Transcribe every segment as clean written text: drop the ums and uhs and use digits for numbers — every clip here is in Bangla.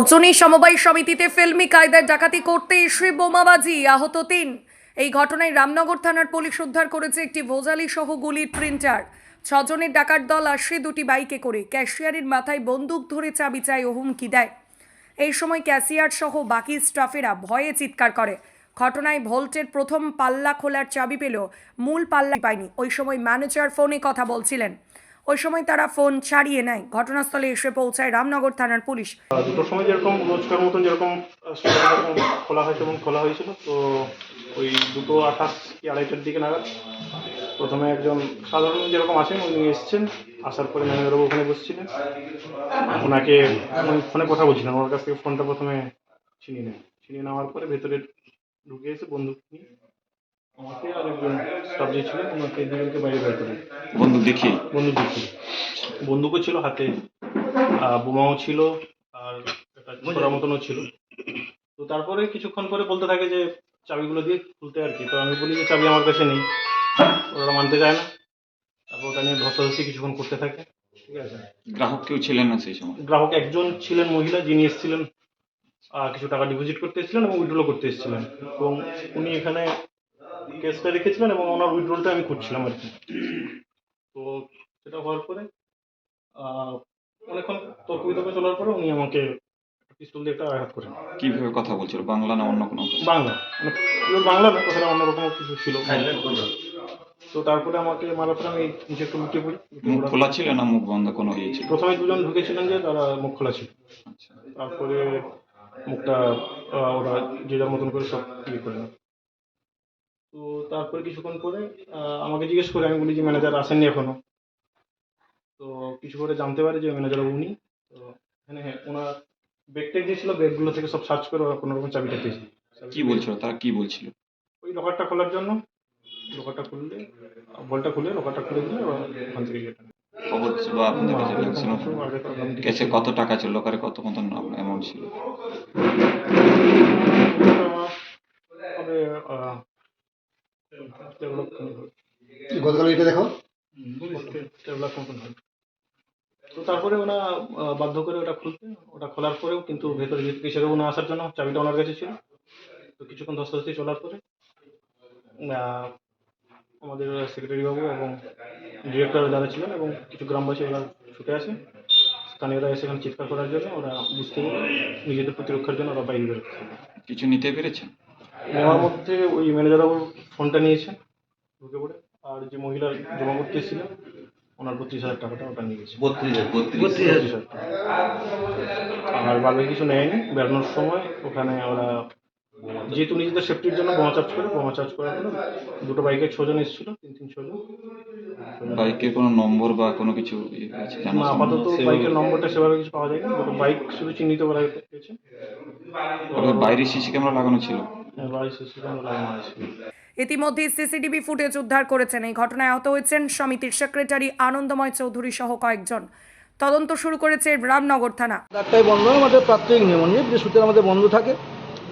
উচ্চনী সমবায় সমিতিতে ফিল্মি কায়দায় ডাকাতি করতে এসে বোমাবাজি, আহত ৩। এই ঘটনায় রামনগর থানার পুলিশ উদ্ধার করেছে একটি ভোজালি সহ গুলির প্রিন্টার। ৬ জনের ডাকাত দল আসে দুটি বাইকে করে। ক্যাশিয়ারের মাথায় বন্দুক ধরে চাবি চায় ও হুমকি দেয়। এই সময় ক্যাশিয়ার সহ বাকি স্টাফেরা ভয়ে চিৎকার করে। ঘটনায় ভোল্টের প্রথম পাল্লা খোলার চাবি পেলেও মূল পাল্লা পায়নি। ওই সময় ম্যানেজার ফোনে কথা বলছিলেন। ওই সময় তারা ফোন ছাড়িয়ে নেয়। ঘটনাস্থলে এসে পৌঁছায় রামনগর থানার পুলিশ। দুটোর সময় যেরকম রোজকার মতন যেরকম খোলা হয়েছে এবং খোলা হয়েছিল, তো ওই 2:28 কি 2:30টার দিকে নাগাদ প্রথমে একজন সাধারণ যেরকম আছেন উনি এসছেন। আসার পরে ম্যানেজারবাবু ওখানে বসছিলেন, ওনাকে ফোনে কথা বলছিলেন। ওনার কাছ থেকে ফোনটা প্রথমে ছিনিয়ে নেওয়ার পরে ভেতরে ঢুকে এসে বন্দুক নিয়ে আমাকে আর একজন স্টাফ যে ছিলেন ওনাকে দুজনকে বাইরে বের করে বন্দুক দেখিয়ে বন্দুকও ছিল হাতে, বোমাও ছিল, আর একটা ছোড়ার মতনও ছিল। তো তারপরে কিছুক্ষণ পরে বলতে থাকে যে চাবিগুলো দিয়ে খুলতে আর কি। তো আমি বলি যে চাবি আমার কাছে নেই, ওরা মানতে চায় না। তারপর ওটা নিয়ে ধস্তাধস্তি কিছুক্ষণ করতে থাকে। ঠিক আছে, গ্রাহক কেউ ছিলেন না সেই সময়? গ্রাহক একজন ছিলেন, মহিলা, যিনি এসেছিলেন কিছু টাকা ডিপোজিট করতে এসেছিলেন এবং উইথড্রল করতে এসেছিলেন, এবং উনি এখানে কেসটা রেখেছিলেন এবং ওনার উইথড্রলটা আমি করছিলাম আর কি। তো সেটা হওয়ার পরে অনেকক্ষণ তর্ক বিতর্ক চলার পরে উনি আমাকে পিস্তল দিয়ে একটা আঘাত করেন। কিভাবে কথা বলছিল, বাংলা না অন্য কোনো ভাষা? বাংলা, মানে পিওর বাংলা না, কথাটা অন্যরকম কিছু ছিল। তো তারপরে আমাকে মারার পরে আমি নিচে একটু লুটিয়ে পড়ি। মুখ খোলা ছিল না মুখ বন্ধ কোনো ইয়ে ছিল? প্রথমে দুজন ঢুকেছিলেন যে তারা মুখ খোলা ছিল। আচ্ছা, তারপরে মুখটা ওরা যে যার মতন করে সব ইয়ে করে নেয়। তো তারপরে কিছুক্ষণ পরে আমাকে জিজ্ঞেস করে, আমি বলি যে ম্যানেজার আসেননি এখনো। তো কিছু করে জানতে পারে যে ম্যানেজার উনি। তো এখানে ওনার ব্যাগটেক যে ছিল, ব্যাগগুলো থেকে সব সার্চ করে ওরা কোনো রকম চাবিটা পেয়েছে। কি বলছিল তারা, কি বলছিল? ওই লকারটা খোলার জন্য, লকারটা খুললে, বলটা খুলে লকারটা খুলে দিলে ওরা ওখান থেকে যেটা খবর ছিল আপনাদের কাছে? ক্যাশে কত টাকা ছিল, লোকারে কত মতন অ্যামাউন্ট ছিল? গতকাল এটা দেখো। তো তারপরে ওরা বাধ্য করে ওটা খুলতে, ওটা খোলার পরেও কিন্তু ভেতরে কৃষকবাবু না আসার জন্য চাবিটা ওনার কাছে ছিল। তো কিছুক্ষণ ধস্তাধস্তি চলার পরে আমাদের সেক্রেটারি বাবু এবং ডিরেক্টর যারা ছিলেন এবং কিছু গ্রামবাসী ওরা ছুটে আসে। স্থানীয়রা এসে এখানে চিৎকার করার জন্য ওরা বুঝতে পেরে নিজেদের প্রতিরক্ষার জন্য ওরা বাইরে বেরোচ্ছে। কিছু নিতে পেরেছেন? নেওয়ার মধ্যে ওই ম্যানেজার বাবুর ফোনটা নিয়েছেন ঢুকে পড়ে, আর যে মহিলা জমা করতে এসেছিলেন ওনার 32,000 টাকাটা ওটা নিয়ে গেছে। 32,000 টাকা। আর বাকি কিছু নেয়নি। বেরোনোর সময় ওখানে ওরা যেহেতু নিজেদের সেফটির জন্য বোমা চার্জ করার পরে দুটো বাইকে 6 জন এসেছিল, 6 জন। বাইকের কোনো নম্বর বা কোনো কিছু আছে জানা? না, আপাতত বাইকের নম্বরটা সেভাবে কিছু পাওয়া যায়নি। দুটো বাইক শুধু চিহ্নিত করা হয়েছে। বাইরে সিসি ক্যামেরা লাগানো ছিল? বাইরে সিসি ক্যামেরা লাগানো আছে। ইতিমধ্যে সিসিটিভি ফুটেজ উদ্ধার করেছেন। এই ঘটনায় আহত হয়েছেন সমিতির সেক্রেটারি আনন্দময় চৌধুরী সহ কয়েকজন। তদন্ত শুরু করেছে রামনগর থানা। একটাই বন্ধ, আমাদের প্রাত্যহিক নিয়ম অনুযায়ী বৃহস্পতিবার আমাদের বন্ধ থাকে।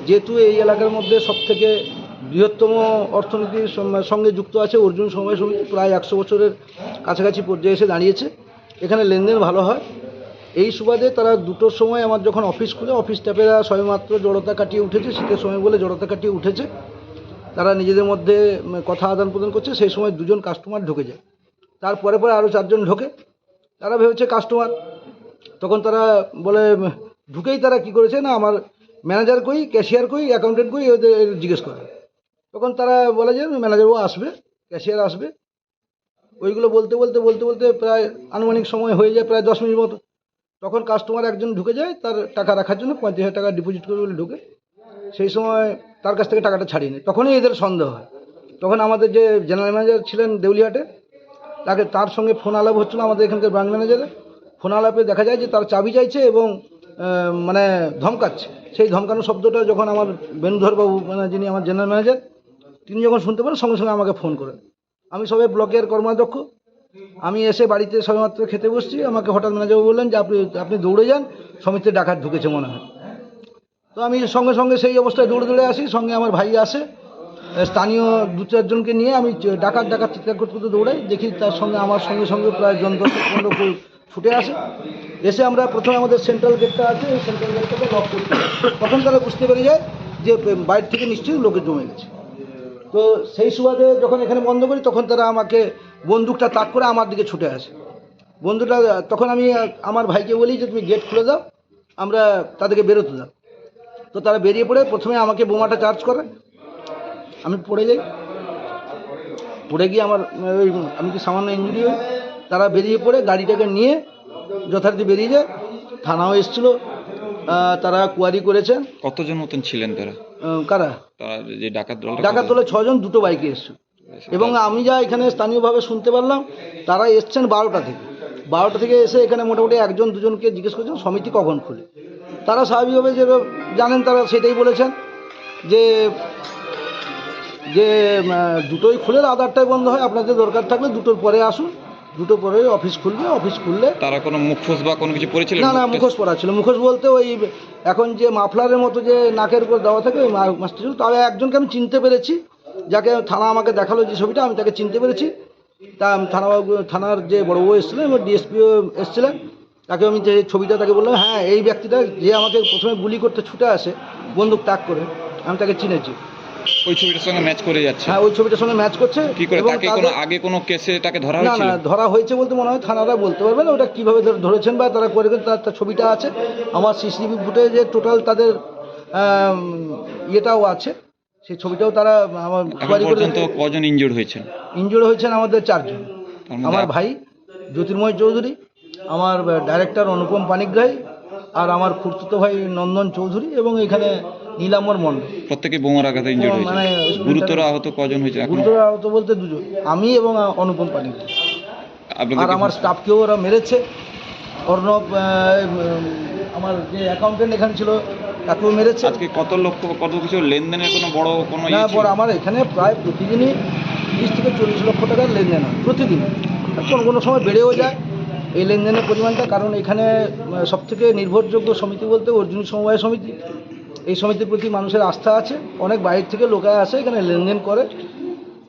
যেহেতু এই এলাকার মধ্যে সবথেকে বৃহত্তম অর্থনীতির সঙ্গে যুক্ত আছে অর্জুন সমবায় সমিতি, প্রায় 100 বছরের কাছাকাছি পর্যায়ে এসে দাঁড়িয়েছে। এখানে লেনদেন ভালো হয়। এই সুবাদে তারা 2টোর সময় আমার যখন অফিস খুলে, অফিস স্টাফেরা সবেমাত্র জড়তা কাটিয়ে উঠেছে, শীতের সময় বলে জড়তা কাটিয়ে উঠেছে। তারা নিজেদের মধ্যে কথা আদান প্রদান করছে। সেই সময় 2জন কাস্টমার ঢুকে যায়। তারপরে আরও 4 জন ঢোকে। তারা ভেবেছে কাস্টমার। তখন তারা বলে, ঢুকেই তারা কি করেছে না, আমার ম্যানেজার কই, ক্যাশিয়ার কই, অ্যাকাউন্টেন্ট কই, ওদের জিজ্ঞেস করে। তখন তারা বলে যে ম্যানেজারও আসবে, ক্যাশিয়ার আসবে। ওইগুলো বলতে বলতে প্রায় আনুমানিক সময় হয়ে যায় প্রায় 10 মিনিট মতো। তখন কাস্টমার একজন ঢুকে যায় তার টাকা রাখার জন্য, 35,000 টাকা ডিপোজিট করবে বলে ঢুকে। সেই সময় তার কাছ থেকে টাকাটা ছাড়িয়ে নেয়। তখনই এদের সন্দেহ হয়। তখন আমাদের যে জেনারেল ম্যানেজার ছিলেন দেউলিহাটে, তার সঙ্গে ফোন আলাপ হচ্ছিল আমাদের এখানকার ব্রাঞ্চ ম্যানেজারের। ফোন আলাপে দেখা যায় যে তার চাবি চাইছে এবং মানে ধমকাচ্ছে। সেই ধমকানো শব্দটা যখন আমার বেণুধরবাবু, মানে যিনি আমার জেনারেল ম্যানেজার, তিনি যখন শুনতে পারেন সঙ্গে সঙ্গে আমাকে ফোন করেন। আমি সবে ব্লকের কর্মাধ্যক্ষ। আমি এসে বাড়িতে সবেমাত্র খেতে বসছি, আমাকে হঠাৎ ম্যানেজারবাবু বললেন যে আপনি দৌড়ে যান, সমিতিতে ডাকাত ঢুকেছে মনে হয়। তো আমি সঙ্গে সঙ্গে সেই অবস্থায় দৌড়ে আসি। সঙ্গে আমার ভাই আসে, স্থানীয় 2-4 জনকে নিয়ে আমি ডাকাত চিৎকার করতে দৌড়াই। দেখি তার সঙ্গে আমার সঙ্গে প্রায় জন 10-15 ছুটে আসে। এসে আমরা প্রথমে আমাদের সেন্ট্রাল গেটটা আছে, এই সেন্ট্রাল গেটটাকে লক করতে হয়। তখন তারা বুঝতে পেরে যায় যে বাইরে থেকে নিশ্চয়ই লোকে জমে গেছে। তো সেই সুবাদে যখন এখানে বন্ধ করি তখন তারা আমাকে বন্দুকটা তাক করে আমার দিকে ছুটে আসে। বন্ধুটা তখন আমি আমার ভাইকে বলি যে তুমি গেট খুলে দাও, আমরা তাদেরকে বেরোতে দাও। তো তারা বেরিয়ে পড়ে প্রথমে আমাকে বোমাটা চার্জ করে, আমি পড়ে যাই। পড়ে গিয়ে আমার আমি কি সামান্য ইঞ্জুরি হই। তারা বেরিয়ে পড়ে গাড়িটাকে নিয়ে যথারীতি বেরিয়ে যায়। থানাও এসেছিলো, তারা কোয়ারি করেছেন। কতজন মতন ছিলেন তারা? কারা? তারা যে ডাকাত দল? ডাকাত দলে 6 জন, 2টো বাইকে এসছে। এবং আমি যা এখানে স্থানীয়ভাবে শুনতে পারলাম, তারা এসছেন 12টা থেকে। 12টা থেকে এসে এখানে মোটামুটি 1জন 2জনকে জিজ্ঞেস করছেন সমিতি কখন খুলে। তারা স্বাভাবিকভাবে যে জানেন তারা সেটাই বলেছেন যে যে দুটোই খুলে রাত 8টায় বন্ধ হয়, আপনাদের দরকার থাকলে 2টোর পরে আসুন, 2টোর পরে অফিস খুলবে। অফিস খুললে তারা কোনো মুখোশ বা কোনো কিছু পরেছিলেন? না, মুখোশ পরা ছিল। মুখোশ বলতে ওই এখন যে মাফলারের মতো যে নাকের উপর দেওয়া থাকে ওই মাস্টার ছিল। তবে একজনকে আমি চিনতে পেরেছি, যাকে থানা আমাকে দেখালো যে ছবিটা, আমি তাকে চিনতে পেরেছি। তা থানার যে বড়বাবু এসেছিলেন এবং ডিএসপিও এসেছিলেন, তাকে আমি যে ছবিটা তাকে বললাম, হ্যাঁ এই ব্যক্তিটা যে আমাকে প্রথমে গুলি করতে ছুটে আসে বন্দুক তাক করে, আমি তাকে চিনেছি। ওই ছবিটার সঙ্গে ম্যাচ করে যাচ্ছে? হ্যাঁ, ওই ছবিটার সঙ্গে ম্যাচ করছে। কি করে? এবং তাকে কোনো আগে কোনো কেসে তাকে ধরা না হয়েছিল? ধরা হয়েছে বলতে মনে হয় থানারা বলতে পারবে না ওটা কীভাবে ধরেছেন বা তারা করে, তার ছবিটা আছে আমার সিসিটিভি ফুটেজে। টোটাল তাদের ইয়েটাও আছে, সেই ছবিটাও তারা আমার এখন পর্যন্ত কজন ইনজুর্ড হয়েছেন? ইনজুর্ড হয়েছেন আমাদের 4 জন। আমার ভাই জ্যোতির্ময় চৌধুরী, আমার ডাইরেক্টর অনুপম পানিগ্রাহী, আর আমার খুড়তুতো ভাই নন্দন চৌধুরী এবং এখানে নীলাম্বর মণ্ডল। প্রত্যেকে বোমার আঘাতে ইনজুর্ড হয়েছে। মানে গুরুতর আহত কজন হয়েছে এখন? গুরুতর আহত বলতে 2জন, আমি এবং অনুপম পানিগ্রাহী। আর আমার স্টাফকেও ওরা মেরেছে। অর্ণব আমার যে অ্যাকাউন্টেন্ট এখানে ছিল তাকেও মেরেছে। আজকে কত লক্ষ কত কিছু লেনদেনের কোনো বড় কোনো না, বড় আমার এখানে প্রায় প্রতিদিনই 30 থেকে 40 লক্ষ টাকার লেনদেন হয় প্রতিদিন। কোনো কোনো সময় বেড়েও যায় এই লেনদেনের পরিমাণটা, কারণ এখানে সবথেকে নির্ভরযোগ্য সমিতি বলতে অর্জুন সমবায় সমিতি। এই সমিতির প্রতি মানুষের আস্থা আছে, অনেক বাইরে থেকে লোকেরা আসে এখানে লেনদেন করে।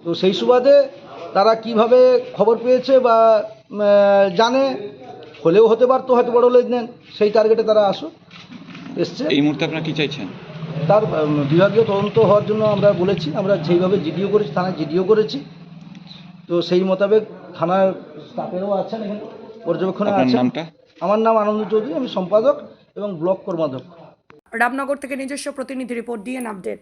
তো সেই সুবাদে তারা কিভাবে খবর পেয়েছে বা জানে, হলেও হতে পারতো হয়তো বড় লেনদেন, সেই টার্গেটে তারা এসছে। এই মুহূর্তে আপনারা কি চাইছেন? তার বিভাগীয় তদন্ত হওয়ার জন্য আমরা বলেছি, আমরা যেইভাবে জিডিও করেছি, থানায় জিডিও করেছি। তো সেই মোতাবেক থানার স্টাফেরও আছেন এখানে, পর্যবেক্ষণে আপনার আছেন। নামটা? আমার নাম আনন্দ চৌধুরী, আমি সম্পাদক এবং ব্লক কর্মাধ্যক্ষ। রামনগর থেকে নিজস্ব প্রতিনিধি রিপোর্ট, ডিএন আপডেট।